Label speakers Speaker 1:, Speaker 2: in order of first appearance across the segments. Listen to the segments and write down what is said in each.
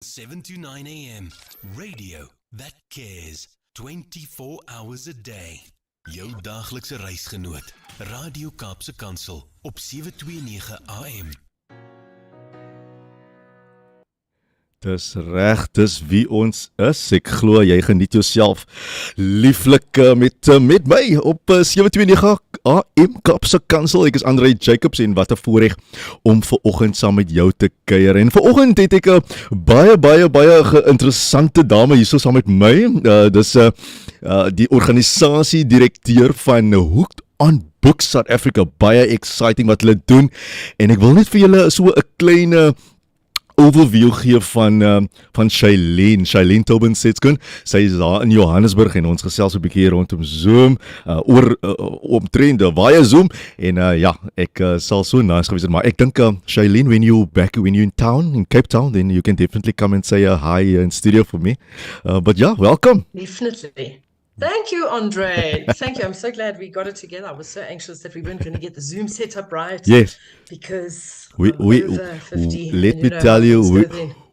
Speaker 1: 7 to 9 a.m. Radio that cares. 24 hours a day. Jou daaglikse reisgenoot. Radio Kaapse Kansel op 729 AM.
Speaker 2: Dis reg, dis wie ons is. Ek glo jy geniet jouself lieflik met my op 729 AM Kaapse Kansel. Ek is Andre Jacobs en wat 'n voorreg om vanoggend saam met jou te kuier. En vanoggend het ek 'n baie geïnteressante dame hierso saam met my. Dis die organisasie direkteur van Hooked on Books South Africa. Baie exciting wat hulle doen. En ek wil net vir julle so 'n klein overview gee van Shailene Tobin-Setskoen. Sy is daar in Johannesburg en ons gesels 'n bietjie rondom Zoom, omtrent baie Zoom en ek sal so nice gewees het, maar ek dink Shailene, when you in town, in Cape Town, then you can definitely come and say a hi in studio for me. But yeah, welcome.
Speaker 3: Definitely. Thank you, Andre. Thank you. I'm so glad we got it together. I was so anxious that we weren't going to get the Zoom set up right.
Speaker 2: Yes.
Speaker 3: Because
Speaker 2: we
Speaker 3: over 50.
Speaker 2: Let me tell you,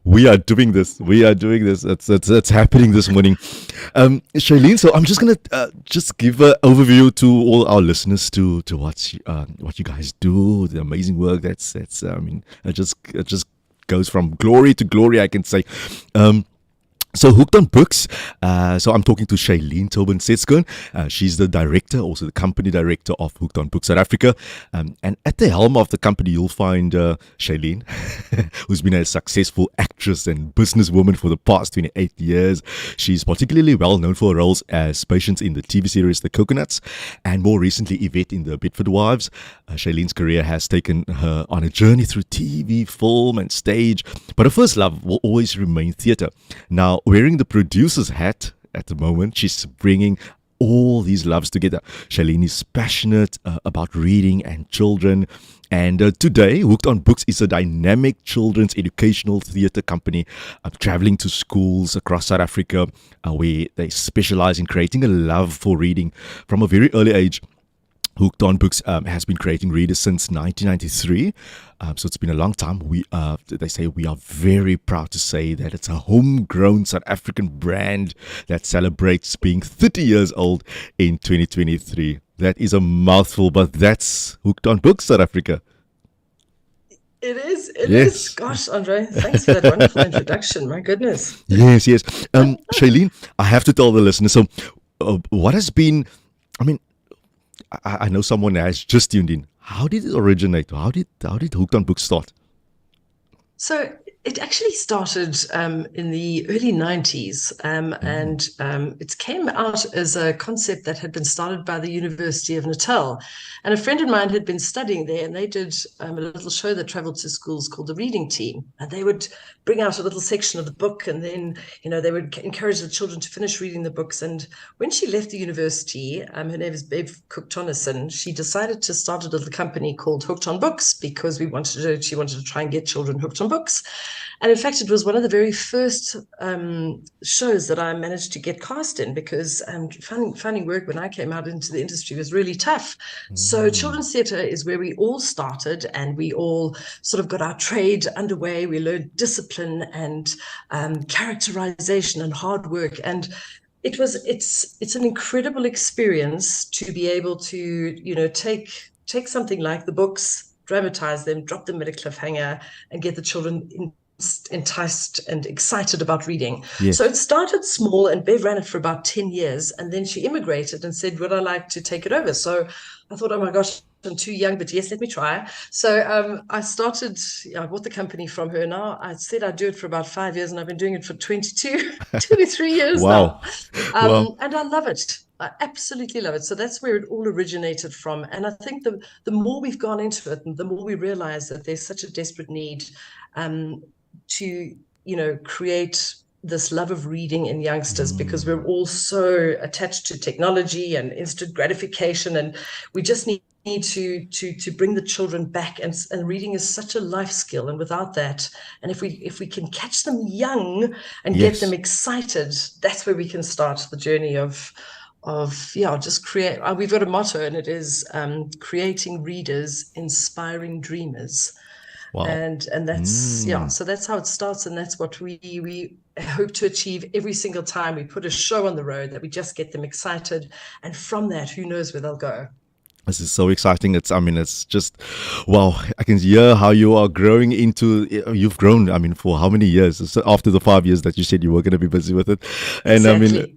Speaker 2: we are doing this. It's happening this morning. Shailene, so I'm just gonna just give an overview to all our listeners to what you guys do, the amazing work that's I mean, it just goes from glory to glory, I can say. So Hooked on Books, so I'm talking to Shailene Tobin-Setskoen. She's the director, also the company director of Hooked on Books South Africa. And at the helm of the company, you'll find Shailene, who's been a successful actress and businesswoman for the past 28 years. She's particularly well known for her roles as Patience in the TV series The Coconuts, and more recently Yvette in The Bedford Wives. Shailene's career has taken her on a journey through TV, film and stage, but her first love will always remain theatre. Now, wearing the producer's hat at the moment, she's bringing all these loves together. Shailene is passionate about reading and children. And today, Hooked on Books is a dynamic children's educational theatre company traveling to schools across South Africa where they specialize in creating a love for reading from a very early age. Hooked on Books has been creating readers since 1993, so it's been a long time. They say we are very proud to say that it's a homegrown South African brand that celebrates being 30 years old in 2023. That is a mouthful, but that's Hooked on Books South Africa.
Speaker 3: It is. Gosh, Andre, thanks for that wonderful introduction. My goodness.
Speaker 2: Yes. Shailene, I have to tell the listeners, so what has been, I know someone has just tuned in. How did it originate? How did Hooked on Books start?
Speaker 3: So it actually started in the early 90s, and it came out as a concept that had been started by the University of Natal. And a friend of mine had been studying there, and they did a little show that traveled to schools called The Reading Team. And they would bring out a little section of the book, and then, they would encourage the children to finish reading the books. And when she left the university, her name is Bev Cook-Tonneson, she decided to start a little company called Hooked on Books because she wanted to try and get children hooked on books. And in fact, it was one of the very first shows that I managed to get cast in because finding work when I came out into the industry was really tough. So children's theatre is where we all started, and we all sort of got our trade underway. We learned discipline and characterization and hard work. And it's an incredible experience to be able to, take something like the books, dramatize them, drop them at a cliffhanger, and get the children enticed and excited about reading.
Speaker 2: Yes.
Speaker 3: So it started small, and Bev ran it for about 10 years, and then she immigrated and said, would I like to take it over? So I thought, oh my gosh, I'm too young, but yes, let me try. So I bought the company from her. Now I said I'd do it for about 5 years, and I've been doing it for 23 years
Speaker 2: Wow.
Speaker 3: now.
Speaker 2: Wow.
Speaker 3: And I love it. I absolutely love it. So that's where it all originated from. And I think the more we've gone into it, the more we realize that there's such a desperate need to, create this love of reading in youngsters, because we're all so attached to technology and instant gratification, and we just need to bring the children back, and reading is such a life skill, and without that, and if we can catch them young and
Speaker 2: Yes.
Speaker 3: get them excited, that's where we can start the journey of just create. We've got a motto, and it is creating readers, inspiring dreamers.
Speaker 2: Wow.
Speaker 3: And that's so that's how it starts, and that's what we hope to achieve every single time we put a show on the road, that we just get them excited, and from that, who knows where they'll go.
Speaker 2: This is so exciting. It's just, wow. I can hear how you are growing you've grown, for how many years? So after the 5 years that you said you were going to be busy with it. And
Speaker 3: Exactly.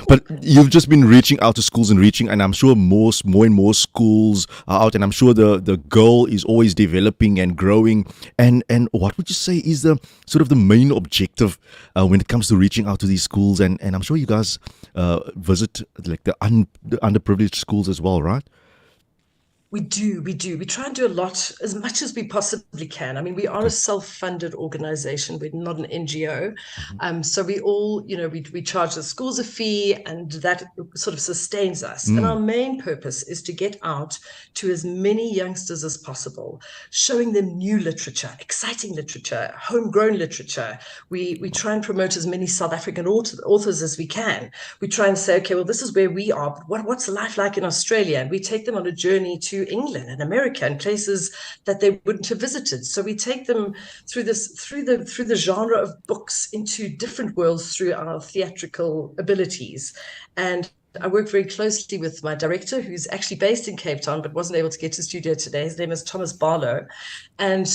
Speaker 2: but you've just been reaching out to schools and I'm sure more and more schools are out, and I'm sure the goal is always developing and growing. And what would you say is the sort of the main objective when it comes to reaching out to these schools? And I'm sure you guys visit like the underprivileged schools as well, right?
Speaker 3: We do. We try and do a lot, as much as we possibly can. I mean, we are a self-funded organization. We're not an NGO. So we all, we charge the schools a fee, and that sort of sustains us. And our main purpose is to get out to as many youngsters as possible, showing them new literature, exciting literature, homegrown literature. We try and promote as many South African authors as we can. We try and say, okay, well, this is where we are, but what's life like in Australia? And we take them on a journey to England and America and places that they wouldn't have visited. So we take them through the genre of books into different worlds through our theatrical abilities. And I work very closely with my director, who's actually based in Cape Town, but wasn't able to get to studio today. His name is Thomas Barlow. And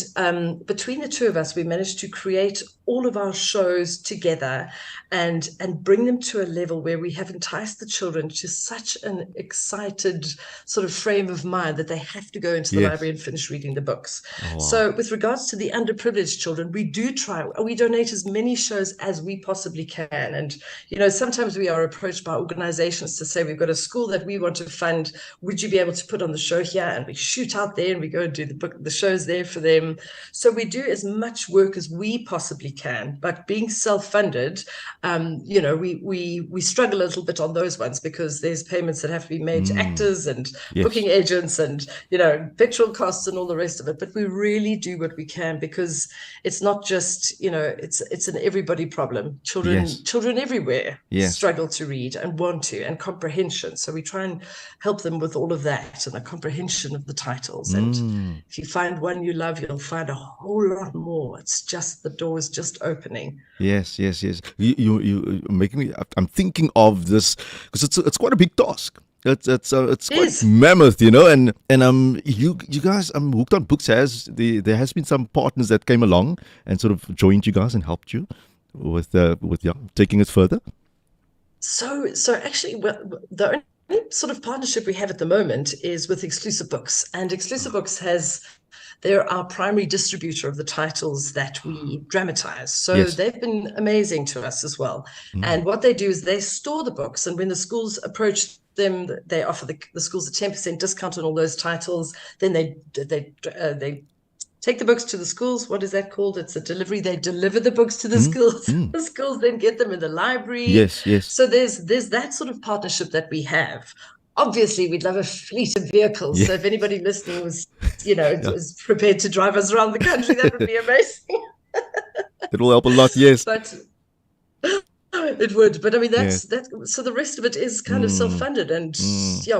Speaker 3: between the two of us, we managed to create all of our shows together and bring them to a level where we have enticed the children to such an excited sort of frame of mind that they have to go into the library and finish reading the books.
Speaker 2: Oh, wow.
Speaker 3: So with regards to the underprivileged children, we donate as many shows as we possibly can. And, sometimes we are approached by organizations to say, we've got a school that we want to fund. Would you be able to put on the show here? And we shoot out there and we go and do the shows there for them. So we do as much work as we possibly can, but being self-funded, we struggle a little bit on those ones, because there's payments that have to be made to actors and booking agents and, petrol costs and all the rest of it. But we really do what we can, because it's not just, it's an everybody problem. Children everywhere struggle to read and want to, and comprehension. So we try and help them with all of that and the comprehension of the titles. And if you find one you love, you'll find a whole lot more. It's just, the door is just opening.
Speaker 2: Yes. You making me. I'm thinking of this because it's quite a big task. It's quite mammoth, and you guys, Hooked on Books there has been some partners that came along and sort of joined you guys and helped you with taking it further.
Speaker 3: So actually, the only sort of partnership we have at the moment is with Exclusive Books, and Exclusive Books they're our primary distributor of the titles that we dramatize. So they've been amazing to us as well. And what they do is they store the books, and when the schools approach them, they offer the schools a 10% discount on all those titles. Then they take the books to the schools. What is that called? It's a delivery. They deliver the books to the schools. The schools then get them in the library.
Speaker 2: Yes.
Speaker 3: So there's that sort of partnership that we have. Obviously, we'd love a fleet of vehicles. So if anybody listening was, is prepared to drive us around the country, that would be amazing.
Speaker 2: It will help a lot. Yes.
Speaker 3: But it would, but I mean, that's so the rest of it is kind of self-funded, and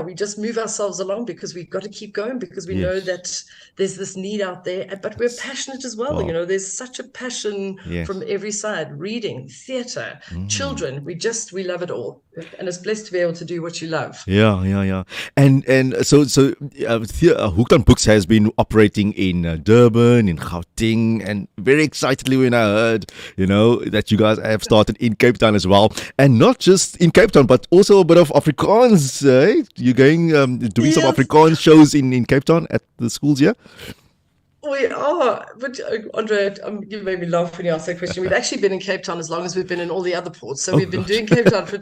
Speaker 3: we just move ourselves along because we've got to keep going, because we know that there's this need out there, but we're passionate as well.
Speaker 2: Wow.
Speaker 3: There's such a passion from every side: reading, theater, children. We love it all, and it's blessed to be able to do what you love.
Speaker 2: Yeah. And so Hooked on Books has been operating in Durban, in Gauteng, and very excitedly when I heard, that you guys have started in Cape Town as well, and not just in Cape Town, but also a bit of Afrikaans. You're going doing some Afrikaans shows in Cape Town at the schools here.
Speaker 3: We are, but Andre, you made me laugh when you asked that question. We've actually been in Cape Town as long as we've been in all the other ports. So we've been doing Cape Town for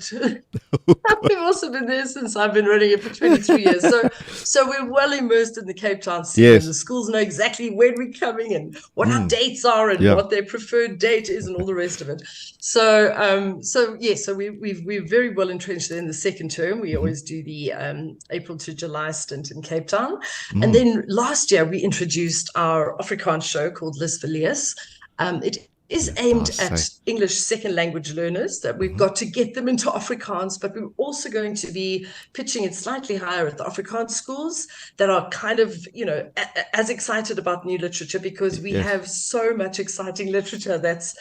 Speaker 3: we've also been there since I've been running it for 23 years. So we're well immersed in the Cape Town scene. And the schools know exactly when we're coming and what our dates are and what their preferred date is and all the rest of it. So we're very well entrenched in the second term. We always do the April to July stint in Cape Town. And then last year we introduced our Afrikaans show called Les Villiers. It is aimed
Speaker 2: I
Speaker 3: at
Speaker 2: say.
Speaker 3: English second language learners, that we've got to get them into Afrikaans, but we're also going to be pitching it slightly higher at the Afrikaans schools that are kind of, as excited about new literature, because we
Speaker 2: Yes.
Speaker 3: have so much exciting literature that's,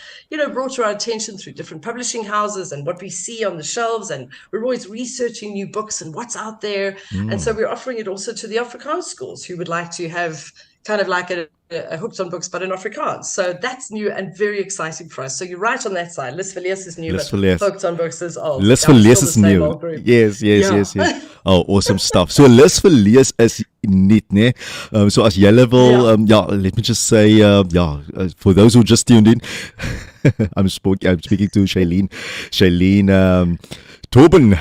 Speaker 3: brought to our attention through different publishing houses and what we see on the shelves. And we're always researching new books and what's out there. And so we're offering it also to the Afrikaans schools who would like to have kind of like a Hooked on Books, but in Afrikaans. So that's new and very exciting for us. So you're right on that side. Lis Verlees is new, but Hooked on Books is old.
Speaker 2: Lis Verlees is new. Yes. Oh, awesome stuff. So Lis Verlees is nuut, né? So as julle wil, let me just say, for those who just tuned in, I'm speaking to Shailene Tobin.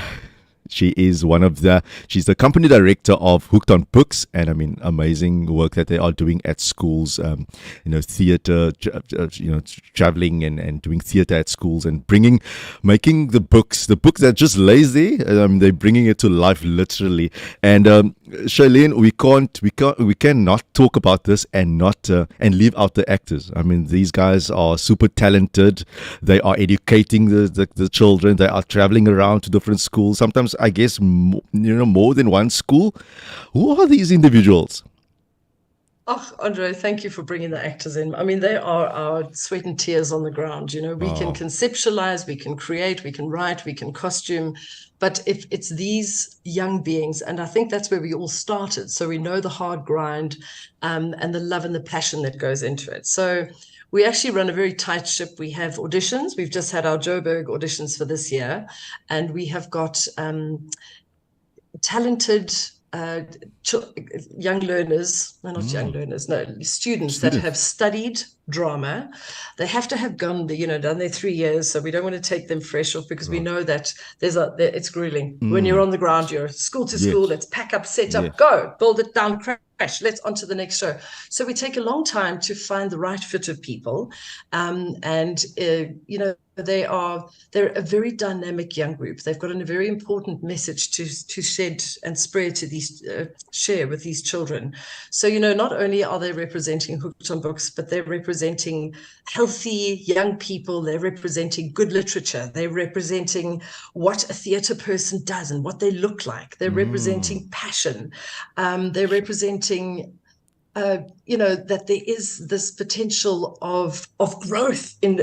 Speaker 2: She's the company director of Hooked on Books, and I mean, amazing work that they are doing at schools, theater, traveling and doing theater at schools and making the book that just lays there, they're bringing it to life literally. And Shailene, we cannot talk about this and not and leave out the actors. I mean, these guys are super talented. They are educating the children. They are traveling around to different schools. Sometimes, I guess, more than one school. Who are these individuals?
Speaker 3: Oh, Andre, thank you for bringing the actors in. I mean, they are our sweat and tears on the ground. We can conceptualize, we can create, we can write, we can costume. But if it's these young beings, and I think that's where we all started. So we know the hard grind and the love and the passion that goes into it. So we actually run a very tight ship. We have auditions. We've just had our Joburg auditions for this year. And we have got talented young learners, students that have studied drama. They have to have done their 3 years, so we don't want to take them fresh off, because we know that it's grueling. When you're on the ground, you're school to school, let's pack up, set up, go, build it down, crash, let's on to the next show. So we take a long time to find the right fit of people, they're a very dynamic young group. They've got a very important message to shed and spread to share with these children. So, not only are they representing Hooked on Books, but they're representing healthy young people. They're representing good literature. They're representing what a theatre person does and what they look like. They're representing passion. They're representing that there is this potential of growth in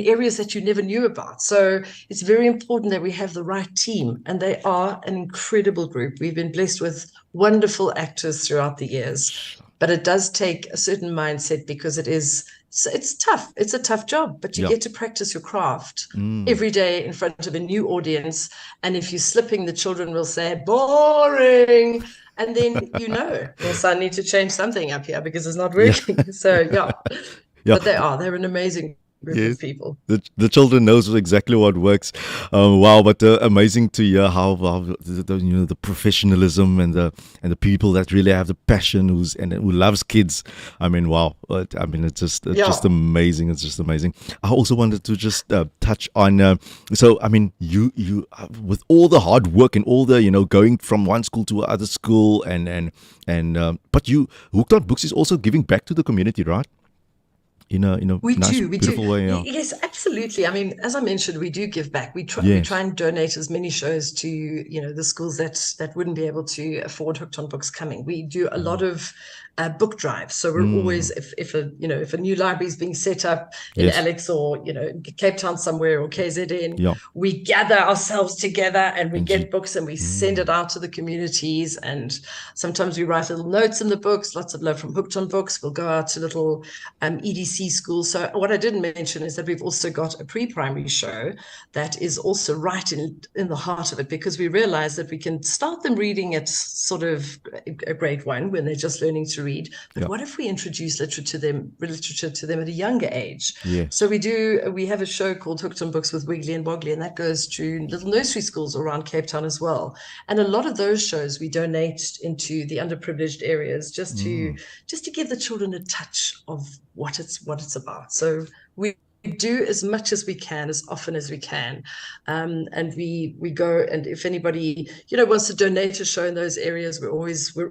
Speaker 3: areas that you never knew about. So it's very important that we have the right team, and they are an incredible group. We've been blessed with wonderful actors throughout the years, but it does take a certain mindset, because it's tough. It's a tough job, but you get to practice your craft every day in front of a new audience. And if you're slipping, the children will say, boring. And then, yes, I need to change something up here because it's not working. So, but they're an amazing group of people.
Speaker 2: The children knows exactly what works. Wow, but amazing to hear how the professionalism and the people that really have the passion who loves kids. I mean, wow. I mean, it's just amazing. It's just amazing. I also wanted to just touch on. So, I mean, you with all the hard work and all the going from one school to another school but you Hooked on Books is also giving back to the community, right? In a beautiful way.
Speaker 3: Yes, absolutely. I mean, as I mentioned, we do give back. We try and donate as many shows to the schools that wouldn't be able to afford Hooked on Books coming. We do a lot of book drives. So we're always, if a new library is being set up in Alex or Cape Town somewhere or KZN, we gather ourselves together and we get books and we send it out to the communities. And sometimes we write little notes in the books. Lots of love from Hooked on Books. We'll go out to little EDC schools. So what I didn't mention is that we've also got a pre-primary show that is also right in the heart of it, because we realize that we can start them reading at sort of a grade 1 when they're just learning to read. But what if we introduce literature to them at a younger age? So we have a show called Hooked on Books with Wiggly and Woggly, and that goes to little nursery schools around Cape Town as well. And a lot of those shows we donate into the underprivileged areas just to give the children a touch of what it's about. So we do as much as we can, as often as we can, and we go. And if anybody wants to donate a show in those areas, we're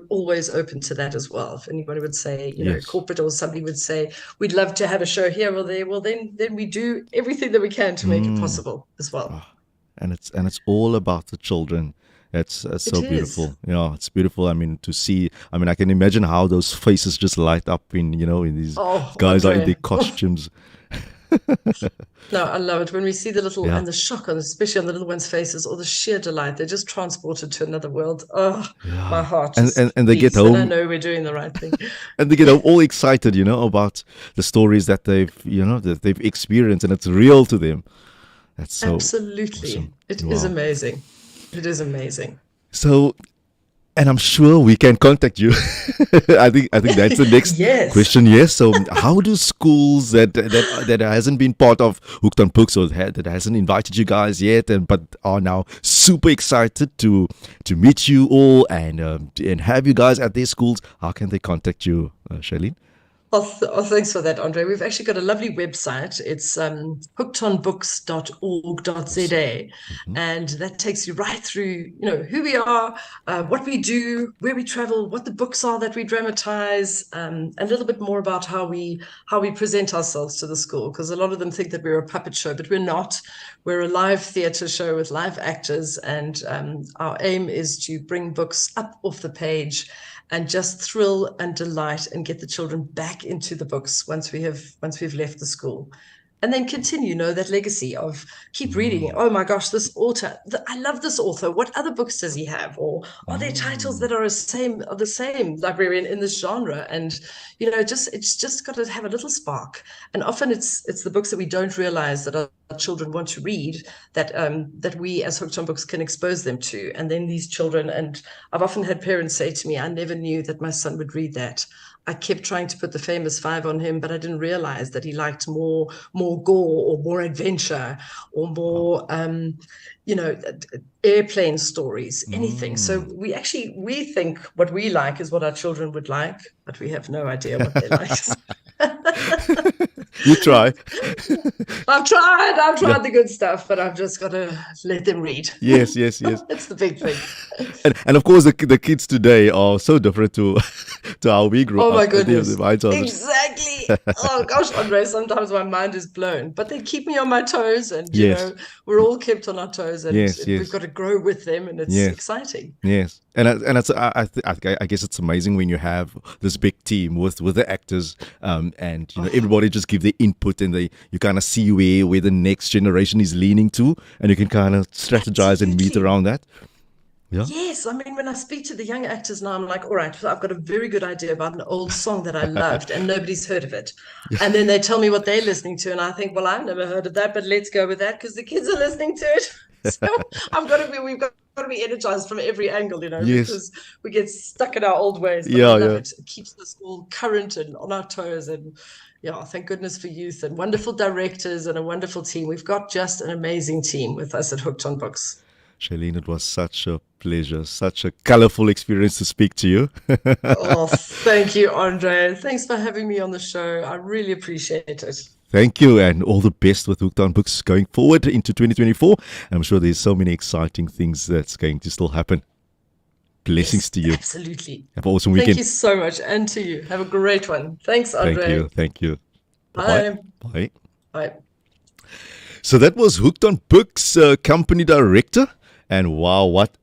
Speaker 3: always open to that as well. If anybody would say,
Speaker 2: Yes.
Speaker 3: corporate or somebody would say, we'd love to have a show here or there, well then we do everything that we can to make it possible as well.
Speaker 2: And it's all about the children. It's so
Speaker 3: It is.
Speaker 2: beautiful. Yeah, it's beautiful. I mean, to see. I mean, I can imagine how those faces just light up in these
Speaker 3: Oh,
Speaker 2: guys are in
Speaker 3: Andre.
Speaker 2: their costumes.
Speaker 3: No, I love it when we see the little
Speaker 2: Yeah.
Speaker 3: and the shock on, especially on the little ones' faces, or the sheer delight. They're just transported to another world. Oh, my heart
Speaker 2: And-
Speaker 3: just
Speaker 2: and they get
Speaker 3: beats when I
Speaker 2: home-
Speaker 3: know we're doing the right thing.
Speaker 2: And they get all excited, about the stories that they've experienced, and it's real to them. That's so
Speaker 3: Absolutely.
Speaker 2: awesome.
Speaker 3: It is
Speaker 2: Wow.
Speaker 3: amazing. It is amazing.
Speaker 2: So, and I'm sure we can contact you. I think that's the next
Speaker 3: Yes.
Speaker 2: question. Yes. So, how do schools that hasn't been part of Hooked on Books, or that hasn't invited you guys yet, but are now super excited to meet you all and have you guys at their schools? How can they contact you, Shailene?
Speaker 3: Thanks for that, Andre. We've actually got a lovely website. It's hookedonbooks.org.za, and that takes you right through, who we are, what we do, where we travel, what the books are that we dramatize, and a little bit more about how we present ourselves to the school. Because a lot of them think that we're a puppet show, but we're not. We're a live theatre show with live actors, and our aim is to bring books up off the page and just thrill and delight and get the children back into the books once we've left the school. And then continue, that legacy of keep reading. Oh my gosh, this author, I love this author. What other books does he have? Or are there titles that are the same librarian in this genre? And it's just got to have a little spark. And often it's the books that we don't realize that our children want to read that we as Hooked on Books can expose them to. And then these children, and I've often had parents say to me, I never knew that my son would read that. I kept trying to put the famous five on him, but I didn't realize that he liked more gore or more adventure or more, airplane stories, anything. So we think what we like is what our children would like, but we have no idea what they like.
Speaker 2: You try.
Speaker 3: I've tried the good stuff, but I've just got to let them read.
Speaker 2: Yes.
Speaker 3: It's the big thing.
Speaker 2: And of course, the kids today are so different to how we grew up.
Speaker 3: Oh my
Speaker 2: They have
Speaker 3: goodness.
Speaker 2: the minds of-
Speaker 3: Exactly. Oh gosh, Andre, sometimes my mind is blown, but they keep me on my toes, and
Speaker 2: Yes.
Speaker 3: we're all kept on our toes, and
Speaker 2: Yes.
Speaker 3: we've got to grow with them, and it's
Speaker 2: Yes.
Speaker 3: exciting.
Speaker 2: Yes, and it's I guess it's amazing when you have this big team with the actors, and everybody just give their input, and you kind of see where the next generation is leaning to, and you can kind of strategize and meet
Speaker 3: Absolutely.
Speaker 2: around that. Yeah.
Speaker 3: Yes, I mean, when I speak to the young actors now, I'm like, all right, so I've got a very good idea about an old song that I loved and nobody's heard of it. And then they tell me what they're listening to, and I think, well, I've never heard of that, but let's go with that because the kids are listening to it. So we've got to be energized from every angle,
Speaker 2: Yes.
Speaker 3: because we get stuck in our old ways. But
Speaker 2: Yeah,
Speaker 3: I love
Speaker 2: yeah.
Speaker 3: it. It keeps us all current and on our toes, and thank goodness for youth and wonderful directors and a wonderful team. We've got just an amazing team with us at Hooked on Books.
Speaker 2: Shailene, it was such a pleasure, such a colorful experience to speak to you.
Speaker 3: Oh, thank you, Andre. Thanks for having me on the show. I really appreciate it.
Speaker 2: Thank you, and all the best with Hooked on Books going forward into 2024. I'm sure there's so many exciting things that's going to still happen. Blessings
Speaker 3: Yes,
Speaker 2: to you.
Speaker 3: absolutely.
Speaker 2: Have an awesome
Speaker 3: Thank
Speaker 2: weekend.
Speaker 3: you so much, and to you. Have a great one. Thanks, Andre.
Speaker 2: Thank you.
Speaker 3: Bye.
Speaker 2: Bye.
Speaker 3: Bye.
Speaker 2: So that was Hooked on Books company director, and wow, what a